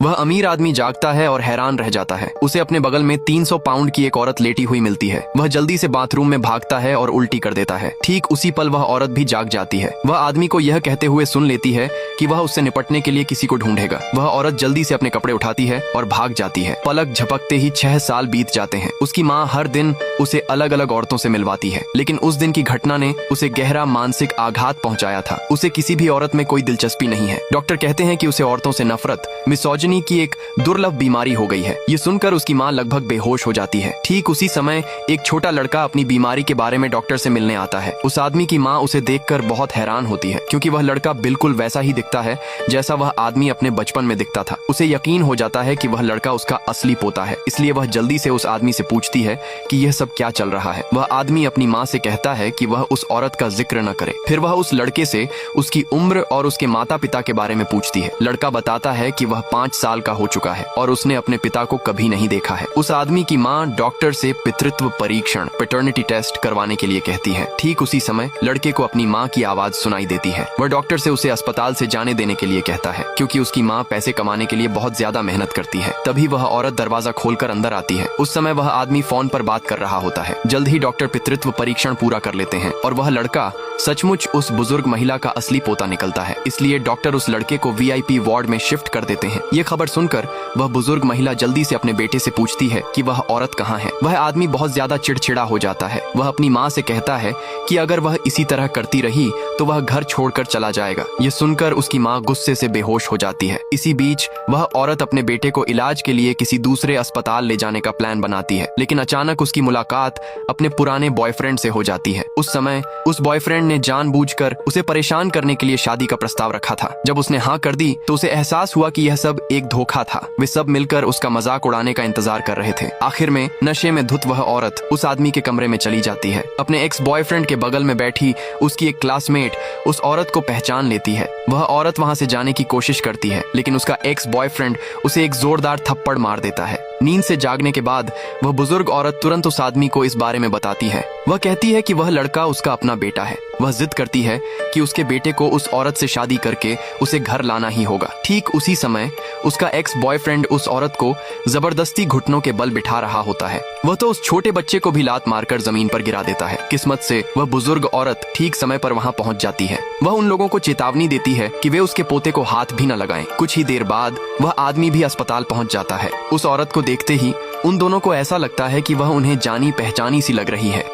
वह अमीर आदमी जागता है और हैरान रह जाता है। उसे अपने बगल में 300 पाउंड की एक औरत लेटी हुई मिलती है। वह जल्दी से बाथरूम में भागता है और उल्टी कर देता है। ठीक उसी पल वह औरत भी जाग जाती है। वह आदमी को यह कहते हुए सुन लेती है कि वह उससे निपटने के लिए किसी को ढूंढेगा। वह औरत जल्दी से अपने कपड़े उठाती है और भाग जाती है। पलक झपकते ही 6 साल बीत जाते हैं। उसकी माँ हर दिन उसे अलग अलग औरतों से मिलवाती है, लेकिन उस दिन की घटना ने उसे गहरा मानसिक आघात पहुंचाया था। उसे किसी भी औरत में कोई दिलचस्पी नहीं है। डॉक्टर कहते हैं कि उसे औरतों से नफरत, मिसोजिनी की एक दुर्लभ बीमारी हो गई है। ये सुनकर उसकी माँ लगभग बेहोश हो जाती है। ठीक उसी समय एक छोटा लड़का अपनी बीमारी के बारे में डॉक्टर से मिलने आता है। उस आदमी की माँ उसे देखकर बहुत हैरान होती है, क्योंकि वह लड़का बिल्कुल वैसा ही दिखता है जैसा वह आदमी अपने बचपन में दिखता था। उसे यकीन हो जाता है कि वह लड़का उसका असली पोता है, इसलिए वह जल्दी से उस आदमी से पूछती है कि यह सब क्या चल रहा है। वह आदमी अपनी माँ से कहता है कि वह उस औरत का जिक्र न करे। फिर वह उस लड़के से उसकी उम्र और उसके माता पिता के बारे में पूछती है। लड़का बताता है कि वह 5 साल का हो चुका है और उसने अपने पिता को कभी नहीं देखा है। उस आदमी की माँ डॉक्टर से पितृत्व परीक्षण, पैटर्निटी टेस्ट करवाने के लिए कहती है। ठीक उसी समय लड़के को अपनी माँ की आवाज सुनाई देती है। वह डॉक्टर से उसे अस्पताल से जाने देने के लिए कहता है, क्योंकि उसकी माँ पैसे कमाने के लिए बहुत ज्यादा मेहनत करती है। तभी वह औरत दरवाजा खोलकर अंदर आती है। उस समय वह आदमी फोन पर बात कर रहा होता है। जल्द ही डॉक्टर पितृत्व परीक्षण पूरा कर लेते हैं और वह लड़का सचमुच उस बुजुर्ग महिला का असली पोता निकलता है। इसलिए डॉक्टर उस लड़के को VIP वार्ड में शिफ्ट कर देते हैं। ये खबर सुनकर वह बुजुर्ग महिला जल्दी से अपने बेटे से पूछती है कि वह औरत कहाँ है। वह आदमी बहुत ज्यादा चिड़चिड़ा हो जाता है। वह अपनी माँ से कहता है कि अगर वह इसी तरह करती रही तो वह घर छोड़कर चला जाएगा। ये सुनकर उसकी माँ गुस्से से बेहोश हो जाती है। इसी बीच वह औरत अपने बेटे को इलाज के लिए किसी दूसरे अस्पताल ले जाने का प्लान बनाती है, लेकिन अचानक उसकी मुलाकात अपने पुराने बॉयफ्रेंड से हो जाती है। उस समय उस बॉयफ्रेंड ने जानबूझकर उसे परेशान करने के लिए शादी का प्रस्ताव रखा था। जब उसने हाँ कर दी तो उसे एहसास हुआ कि यह सब एक धोखा था। वे सब मिलकर उसका मजाक उड़ाने का इंतजार कर रहे थे। आखिर में नशे में धुत वह औरत उस आदमी के कमरे में चली जाती है। अपने एक्स बॉयफ्रेंड के बगल में बैठी उसकी एक क्लासमेट उस औरत को पहचान लेती है। वह औरत वहां से जाने की कोशिश करती है, लेकिन उसका एक्स बॉयफ्रेंड उसे एक जोरदार थप्पड़ मार देता है। नींद से जागने के बाद वह बुजुर्ग औरत तुरंत उस आदमी को इस बारे में बताती है। वह कहती है कि वह लड़का उसका अपना बेटा है। वह जिद करती है कि उसके बेटे को उस औरत से शादी करके उसे घर लाना ही होगा। ठीक उसी समय उसका एक्स बॉयफ्रेंड उस औरत को जबरदस्ती घुटनों के बल बिठा रहा होता है। वह तो उस छोटे बच्चे को भी लात मारकर जमीन पर गिरा देता है। किस्मत से वह बुजुर्ग औरत ठीक समय पर वहां पहुंच जाती है। वह उन लोगों को चेतावनी देती है कि वे उसके पोते को हाथ भी न लगाएं। कुछ ही देर बाद वह आदमी भी अस्पताल पहुंच जाता है। उस औरत को देखते ही उन दोनों को ऐसा लगता है कि वह उन्हें जानी पहचानी सी लग रही है।